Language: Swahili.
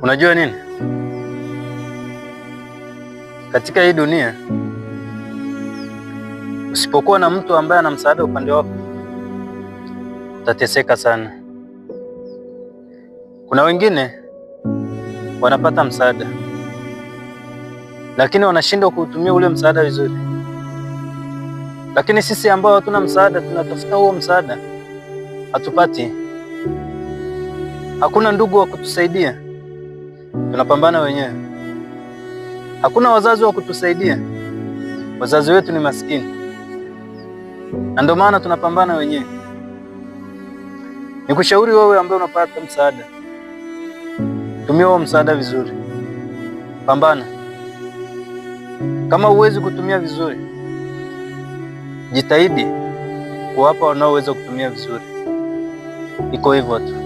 Unajua nini? Katika hii dunia usipokuwa na mtu ambaye ana msaada upande wako utateseka sana. Kuna wengine wanapata msaada lakini wanashindwa kuutumia ule msaada vizuri, lakini sisi ambao hatuna msaada tunatafuta huo msaada, hatupati. Hakuna ndugu wa kutusaidia, tunapambana wenyewe. Hakuna wazazi wa kutusaidia, wazazi wetu ni maskini, na ndio maana tunapambana wenyewe. Nikushauri wewe ambaye unapata msaada, tumia huo msaada vizuri, pambana. Kama huwezi kutumia vizuri, jitahidi kuwapa wanaoweza kutumia vizuri. Iko hivyo tu.